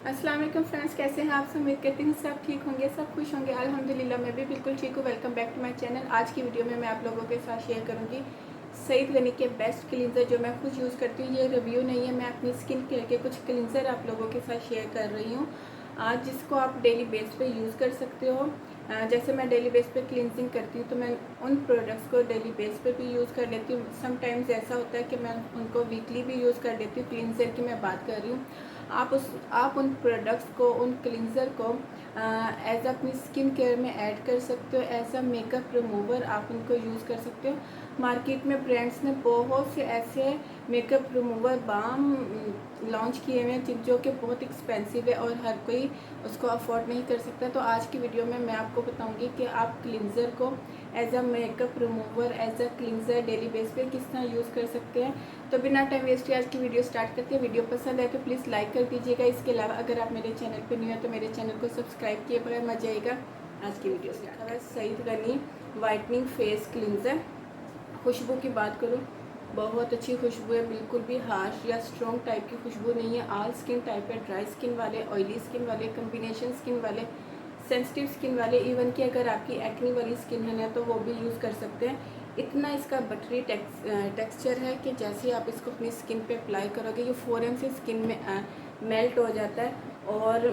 अस्सलाम वालेकुम फ्रेंड्स, कैसे हैं आप सब। उम्मीद करती हूँ सब ठीक होंगे, सब खुश होंगे। अल्हम्दुलिल्लाह मैं भी बिल्कुल ठीक हूँ। Welcome back to my channel. आज की वीडियो में मैं आप लोगों के साथ शेयर करूँगी सईद गनी के बेस्ट क्लींजर जो मैं खुद यूज़ करती हूँ। ये रिव्यू नहीं है, मैं अपनी स्किन केयर के कुछ क्लींजर आप लोगों के साथ शेयर कर रही हूँ आज, जिसको आप डेली बेस पे यूज़ कर सकते हो। जैसे मैं डेली बेस पे क्लींजिंग करती हूँ तो मैं उन प्रोडक्ट्स को डेली बेस पे भी यूज़ कर लेती हूँ। समटाइम्स ऐसा होता है कि मैं उनको वीकली भी यूज़ कर लेती हूँ। क्लींजर की मैं बात कर रही हूँ। आप उन प्रोडक्ट्स को, उन क्लींजर को एज अपनी स्किन केयर में ऐड कर सकते हो। एज अ मेकअप रिमूवर आप उनको यूज़ कर सकते हो। मार्केट में ब्रांड्स ने बहुत से ऐसे मेकअप रिमूवर बाम लॉन्च किए हुए हैं जो कि बहुत एक्सपेंसिव है और हर कोई उसको अफोर्ड नहीं कर सकता। तो आज की वीडियो में मैं आपको बताऊंगी कि आप क्लींजर को as a makeup remover, as a cleanser daily base पे किस तरह यूज़ कर सकते हैं। तो बिना टाइम वेस्ट आज की वीडियो स्टार्ट करते हैं। वीडियो पसंद आए तो प्लीज़ लाइक कर दीजिएगा। इसके अलावा अगर आप मेरे चैनल पर न्यू है तो मेरे चैनल को सब्सक्राइब किए बगैर मत जाइएगा। आज की वीडियो स्टार्ट है। Saeed Ghani whitening face cleanser. खुशबू की बात करूँ, बहुत अच्छी खुशबू है, बिल्कुल भी हार्श या स्ट्रॉन्ग टाइप की खुशबू नहीं है। ऑल स्किन टाइप है, ड्राई स्किन वाले, ऑयली स्किन वाले, कम्बिनेशन स्किन वाले, सेंसिटिव स्किन वाले, इवन कि अगर आपकी एक्नी वाली स्किन है ना तो वो भी यूज़ कर सकते हैं। इतना इसका बटरी टेक्सचर है कि जैसे आप इसको अपनी स्किन पे अप्लाई करोगे ये फ़ौरन से स्किन में मेल्ट हो जाता है और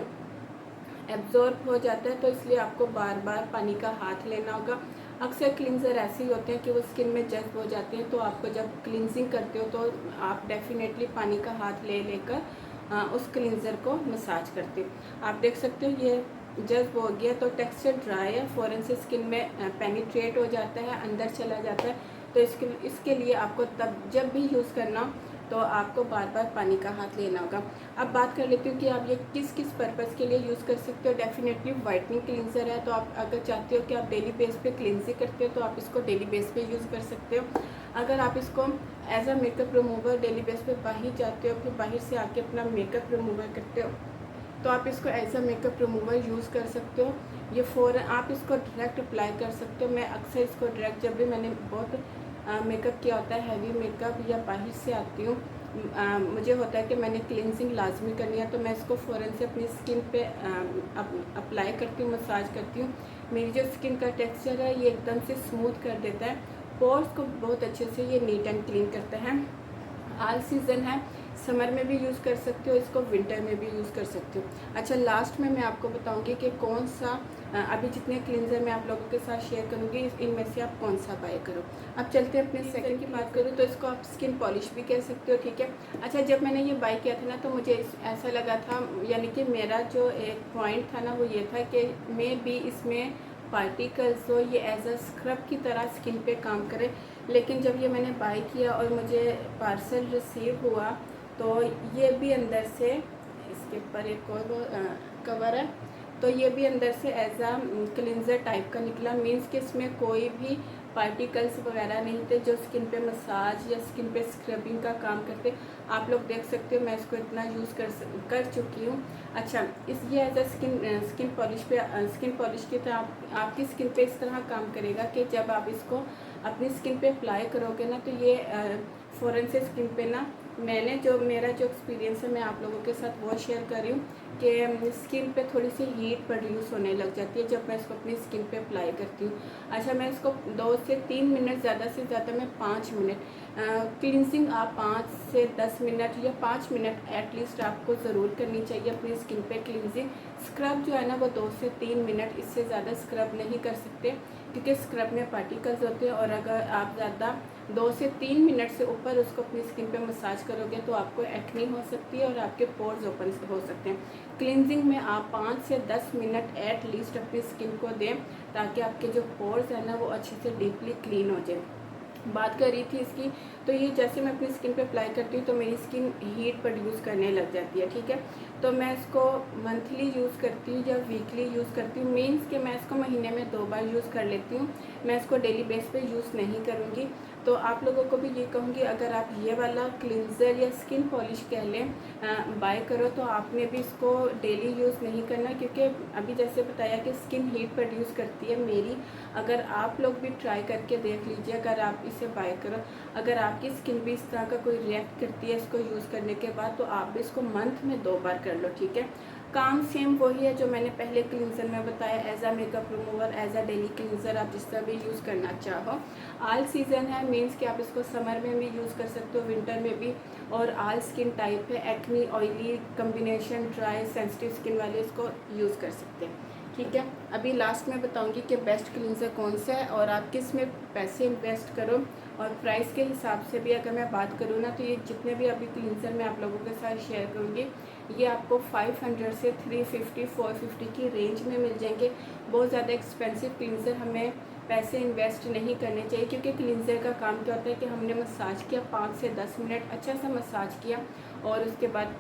एब्जॉर्ब हो जाता है। तो इसलिए आपको बार बार पानी का हाथ लेना होगा। अक्सर क्लींजर ऐसे ही होते हैं कि वो स्किन में जज्ब हो जाते हैं, तो आपको जब क्लींजिंग करते हो तो आप डेफिनेटली पानी का हाथ ले लेकर उस क्लींजर को मसाज करते हो। आप देख सकते हो ये जज्ब हो गया तो टेक्सचर ड्राई है, फ़ौरन से स्किन में पेनिट्रेट हो जाता है, अंदर चला जाता है। तो इसके लिए आपको तब जब भी यूज़ करना तो आपको बार बार पानी का हाथ लेना होगा। अब बात कर लेती हूँ कि आप ये किस किस पर्पज़ के लिए यूज़ कर सकते हो। डेफिनेटली वाइटनिंग क्लींजर है, तो आप अगर चाहते हो कि आप डेली बेस पे क्लींजिंग करते हो तो आप इसको डेली बेस पे यूज़ कर सकते हो। अगर आप इसको as a makeup remover daily base पे बाहर जाते हो, फिर बाहर से आके अपना मेकअप रिमूवर करते हो तो आप इसको as a makeup remover use कर सकते हो। ये फ़ौरन आप इसको डायरेक्ट अप्लाई कर सकते हो। मैं अक्सर इसको डायरेक्ट जब भी मैंने बहुत मेकअप किया होता है, हैवी मेकअप या बाहर से आती हूँ, मुझे होता है कि मैंने क्लींजिंग लाजमी करनी है तो मैं इसको फ़ौरन से अपनी स्किन पे अप्लाई करती हूँ, मसाज करती हूँ। मेरी जो स्किन का टेक्सचर है ये एकदम से स्मूथ कर देता है, पोर्स को बहुत अच्छे से ये नीट एंड क्लीन करता है। ऑल सीज़न है, समर में भी यूज़ कर सकते हो इसको, विंटर में भी यूज़ कर सकते हो। अच्छा, लास्ट में मैं आपको बताऊंगी कि कौन सा अभी जितने क्लींजर मैं आप लोगों के साथ शेयर करूंगी इनमें से आप कौन सा बाय करो। अब चलते हैं अपने सेकंड की बात करूँ तो इसको आप स्किन पॉलिश भी कह सकते हो, ठीक है। अच्छा, जब मैंने ये बाय किया था ना तो मुझे ऐसा लगा था, यानी कि मेरा जो एक पॉइंट था ना वो ये था कि मे बी इसमें पार्टिकल्स हो, ये एज अ स्क्रब की तरह स्किन पे काम करे। लेकिन जब ये मैंने बाय किया और मुझे पार्सल रिसीव हुआ तो ये भी अंदर से, इसके ऊपर एक और कवर है, तो ये भी अंदर से एज आ क्लिनज़र टाइप का निकला। मीन्स कि इसमें कोई भी पार्टिकल्स वगैरह नहीं थे जो स्किन पे मसाज या स्किन पे स्क्रबिंग का काम करते। आप लोग देख सकते हो मैं इसको इतना यूज़ कर चुकी हूँ। अच्छा, ये एज आ स्किन पॉलिश की तरह आपकी स्किन पे इस तरह काम करेगा कि जब आप इसको अपनी स्किन पे अप्लाई करोगे ना तो ये फ़ौरन से स्किन पे ना, मेरा जो एक्सपीरियंस है मैं आप लोगों के साथ वो शेयर कर रही हूँ कि स्किन पे थोड़ी सी हीट प्रोड्यूस होने लग जाती है जब मैं इसको अपनी स्किन पे अप्लाई करती हूँ। अच्छा, मैं इसको 2 से 3 मिनट, ज़्यादा से ज़्यादा मैं 5 मिनट क्लिनजिंग, आप 5 से 10 मिनट या 5 मिनट एटलीस्ट आपको ज़रूर करनी चाहिए अपनी स्किन पे क्लिनजिंग। स्क्रब जो है ना वो 2 से 3 मिनट, इससे ज़्यादा स्क्रब नहीं कर सकते क्योंकि स्क्रब में पार्टिकल्स होते हैं और अगर आप ज़्यादा 2 से 3 मिनट से ऊपर उसको अपनी स्किन पे मसाज करोगे तो आपको एक्नी हो सकती है और आपके पोर्स ओपन हो सकते हैं। क्लींजिंग में आप 5 से 10 मिनट एट लीस्ट अपनी स्किन को दें ताकि आपके जो पोर्स हैं ना वो अच्छे से डीपली क्लीन हो जाए। बात कर रही थी इसकी, तो ये जैसे मैं अपनी स्किन पे अप्लाई करती हूँ तो मेरी स्किन हीट प्रोड्यूस करने लग जाती है, ठीक है। तो मैं इसको मंथली यूज़ करती हूँ या वीकली यूज़ करती हूँ। मीन्स कि मैं इसको महीने में 2 बार यूज़ कर लेती हूँ। मैं इसको डेली बेस पे यूज़ नहीं करूँगी। तो आप लोगों को भी ये कहूँगी, अगर आप ये वाला क्लिनज़र या स्किन पॉलिश कह लें बाय करो तो आपने भी इसको डेली यूज़ नहीं करना, क्योंकि अभी जैसे बताया कि स्किन हीट प्रोड्यूस करती है मेरी। अगर आप लोग भी ट्राई करके देख लीजिए, अगर आप इसे बाय करो, अगर आपकी स्किन भी इस तरह का कोई रिएक्ट करती है इसको यूज़ करने के बाद तो आप भी इसको मंथ में 2 बार कर लो, ठीक है। काम सेम वही है जो मैंने पहले क्लींजर में बताया, as a makeup remover, as a daily cleanser, आप जिस तरह भी यूज़ करना चाहो। ऑल सीज़न है, मीन्स कि आप इसको समर में भी यूज़ कर सकते हो, विंटर में भी, और ऑल स्किन टाइप है, acne, oily combination, dry, sensitive skin वाले इसको यूज़ कर सकते हैं। ठीक है, अभी लास्ट में बताऊंगी कि बेस्ट क्लींजर कौन सा है और आप किस में पैसे इन्वेस्ट करो। और प्राइस के हिसाब से भी अगर मैं बात करूँ ना, तो ये जितने भी अभी क्लींजर मैं आप लोगों के साथ शेयर करूँगी, ये आपको 500 से 350 450 की रेंज में मिल जाएंगे। बहुत ज़्यादा एक्सपेंसिव क्लींजर हमें पैसे इन्वेस्ट नहीं करने चाहिए, क्योंकि क्लींजर का काम क्या होता है कि हमने मसाज किया, 5 से 10 मिनट अच्छा सा मसाज किया, और उसके बाद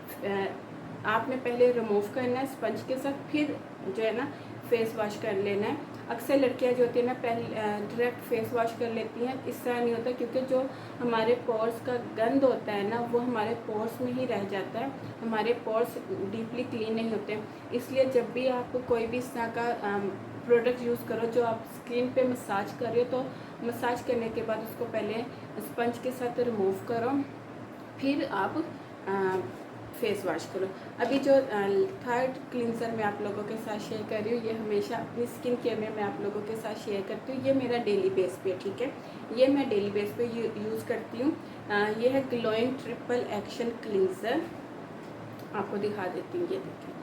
आपने पहले रिमूव करना है स्पंज के साथ, फिर जो है ना फेस वॉश कर लेना है। अक्सर लड़कियां जो होती है ना पहले डायरेक्ट फेस वॉश कर लेती हैं, इस तरह नहीं होता, क्योंकि जो हमारे पोर्स का गंद होता है ना, वो हमारे पोर्स में ही रह जाता है, हमारे पोर्स डीपली क्लीन नहीं होते। इसलिए जब भी आप कोई भी इस तरह का प्रोडक्ट यूज़ करो जो आप स्किन पे मसाज कर रहे हो, तो मसाज करने के बाद उसको पहले स्पंज के साथ रिमूव करो, फिर आप फेस वॉश करो। अभी जो थर्ड क्लींजर मैं आप लोगों के साथ शेयर कर रही हूँ, ये हमेशा अपनी स्किन केयर में मैं आप लोगों के साथ शेयर करती हूँ। ये मेरा डेली बेस पे, ठीक है, ये मैं डेली बेस पे यूज़ करती हूँ। ये है ग्लोइंग ट्रिपल एक्शन क्लींजर, आपको दिखा देती हूँ। ये देखिए,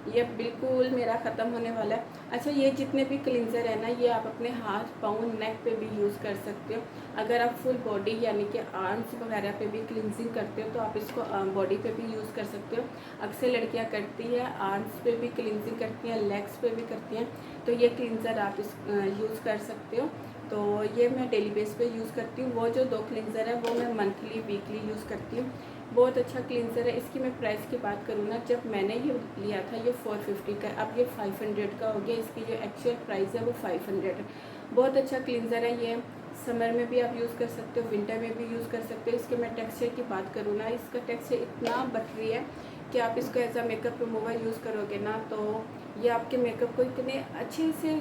ये बिल्कुल मेरा ख़त्म होने वाला है। अच्छा, ये जितने भी क्लींजर है ना, ये आप अपने हाथ, पाँव, नेक पे भी यूज़ कर सकते हो। अगर आप फुल बॉडी यानी कि आर्म्स वगैरह पे भी क्लींजिंग करते हो, तो आप इसको बॉडी पे भी यूज़ कर सकते हो। अक्सर लड़कियां करती है, आर्म्स पे भी क्लींजिंग करती हैं, लेग्स पे भी करती हैं, तो ये क्लींजर आप यूज़ कर सकते हो। तो ये मैं डेली बेस पे यूज़ करती हूँ। वो जो 2 क्लींजर है वो मैं मंथली वीकली यूज़ करती हूँ। बहुत अच्छा क्लींजर है। इसकी मैं प्राइस की बात करूँ ना, जब मैंने ये लिया था ये 450 का, अब ये 500 का हो गया। इसकी जो एक्चुअल प्राइस है वो 500 है। बहुत अच्छा क्लींजर है ये। समर में भी आप यूज़ कर सकते हो, विंटर में भी यूज़ कर सकते हो। इसके मैं टेक्सचर की बात करूँ ना, इसका टेक्सचर इतना बटरी है कि आप इसको as a makeup remover use करोगे ना, तो ये आपके मेकअप को इतने अच्छे से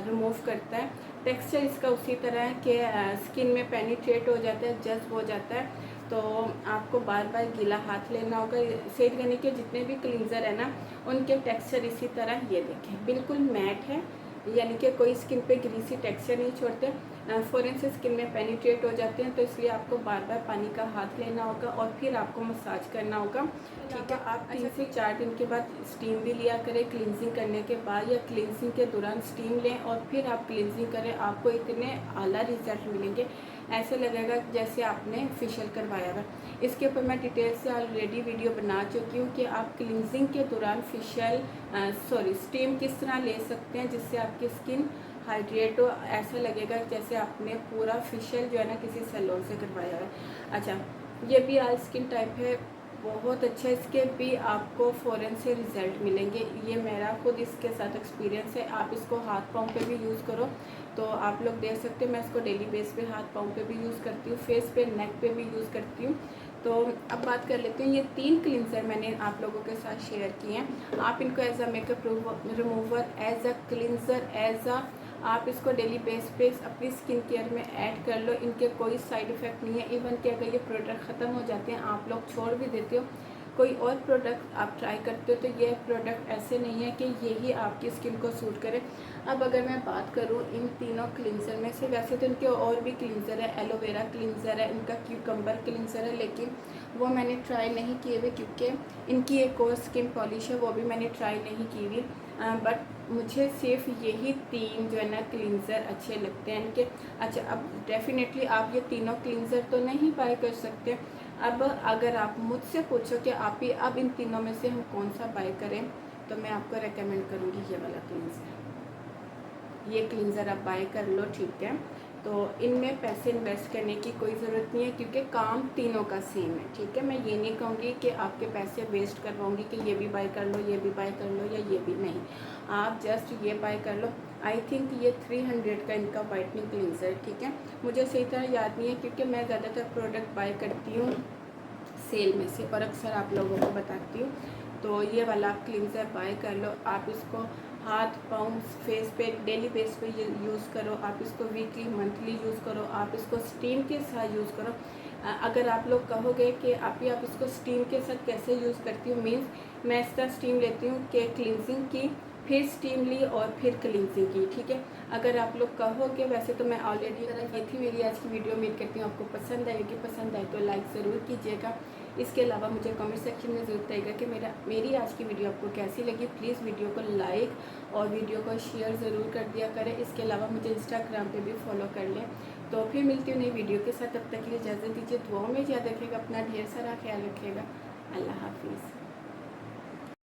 रिमूव करता है। टेक्सचर इसका उसी तरह है कि स्किन में पेनिट्रेट हो जाता है, जज्ब हो जाता है। तो आपको बार बार गीला हाथ लेना होगा। सेट करने के जितने भी क्लींजर है ना, उनके टेक्सचर इसी तरह, ये देखें, बिल्कुल मैट है, यानी कि कोई स्किन पे ग्रीसी टेक्सचर नहीं छोड़ते, फ़ौरन से स्किन में पेनिट्रेट हो जाते हैं। तो इसलिए आपको बार बार पानी का हाथ लेना होगा और फिर आपको मसाज करना होगा। ठीक है, आप 3 से 4 दिन के बाद स्टीम भी लिया करें क्लींजिंग करने के बाद, या क्लींजिंग के दौरान स्टीम लें और फिर आप क्लींजिंग करें। आपको इतने आला रिजल्ट मिलेंगे, ऐसे लगेगा जैसे आपने फेशियल करवाया है। इसके ऊपर मैं डिटेल से ऑलरेडी वीडियो बना चुकी हूँ कि आप क्लींजिंग के दौरान स्टीम किस तरह ले सकते हैं जिससे आपकी स्किन हाइड्रेट हो। ऐसा लगेगा जैसे आपने पूरा फेशियल जो है ना किसी सैलून से करवाया है। अच्छा, ये भी ऑयल स्किन टाइप है, बहुत अच्छा। इसके भी आपको फ़ौरन से रिज़ल्ट मिलेंगे। ये मेरा खुद इसके साथ एक्सपीरियंस है। आप इसको हाथ पाँव पे भी यूज़ करो, तो आप लोग देख सकते हैं मैं इसको डेली बेस पे हाथ पाँव पे भी यूज़ करती हूँ, फेस पे, नेक पे भी यूज़ करती हूँ। तो अब बात कर लेते हैं, ये 3 क्लींजर मैंने आप लोगों के साथ शेयर किए हैं। आप इनको as a makeup remover, as a cleanser, as a आप इसको डेली बेस पे अपनी स्किन केयर में ऐड कर लो। इनके कोई साइड इफ़ेक्ट नहीं है। इवन कि अगर ये प्रोडक्ट ख़त्म हो जाते हैं, आप लोग छोड़ भी देते हो, कोई और प्रोडक्ट आप ट्राई करते हो, तो ये प्रोडक्ट ऐसे नहीं है कि यही आपकी स्किन को सूट करे। अब अगर मैं बात करूँ इन तीनों क्लींजर में से, वैसे तो इनके और भी क्लींजर है, एलोवेरा क्लींजर है, इनका क्यूकम्बर क्लींजर है, लेकिन वो मैंने ट्राई नहीं किए हुए, क्योंकि इनकी एक और स्किन पॉलिश है, वो भी मैंने ट्राई नहीं की हुई। बट मुझे सिर्फ यही 3 जो है ना क्लींजर अच्छे लगते हैं इनके। अच्छा, अब डेफिनेटली आप ये तीनों क्लींजर तो नहीं बाय कर सकते। अब अगर आप मुझसे पूछो कि आप ही अब इन तीनों में से हम कौन सा बाय करें, तो मैं आपको रेकमेंड करूँगी ये वाला क्लींजर। ये क्लींजर आप बाय कर लो, ठीक है। तो इनमें पैसे इन्वेस्ट करने की कोई ज़रूरत नहीं है, क्योंकि काम तीनों का सेम है, ठीक है। मैं ये नहीं कहूँगी कि आपके पैसे वेस्ट करवाऊँगी कि ये भी बाय कर लो, ये भी बाय कर लो, या ये भी नहीं। आप जस्ट ये बाय कर लो। आई थिंक ये 300 का इनका वाइटनिंग क्लींजर, ठीक है। मुझे सही तरह याद नहीं है, क्योंकि मैं ज़्यादातर प्रोडक्ट बाय करती हूँ सेल में से, और अक्सर आप लोगों को बताती हूँ। तो ये वाला आप क्लींजर बाय कर लो। आप इसको हाथ, पाँव, फेस पे डेली बेस पे यूज़ करो। आप इसको वीकली, मंथली यूज़ करो। आप इसको स्टीम के साथ यूज़ करो। अगर आप लोग कहोगे कि आप इसको स्टीम के साथ कैसे यूज़ करती हूँ, मीन्स मैं इस तरह स्टीम लेती हूँ कि क्लिनजिंग की, फिर स्टीम ली और फिर क्लिनजिंग की, ठीक है। अगर आप लोग कहोगे, वैसे तो मैं ऑलरेडी ये थी मेरी आज की वीडियो। उम्मीद करती हूँ आपको पसंद आएगी। पसंद आए तो लाइक ज़रूर कीजिएगा। इसके अलावा मुझे कमेंट सेक्शन में ज़रूर बताइएगा कि मेरी आज की वीडियो आपको कैसी लगी। प्लीज़ वीडियो को लाइक और वीडियो को शेयर ज़रूर कर दिया करें। इसके अलावा मुझे इंस्टाग्राम पे भी फॉलो कर लें। तो फिर मिलती हूँ नई वीडियो के साथ। तब तक के लिए इजाज़त दीजिए। दुआओं में याद रखिएगा, अपना ढेर सारा ख्याल रखिएगा। अल्लाह हाफिज़।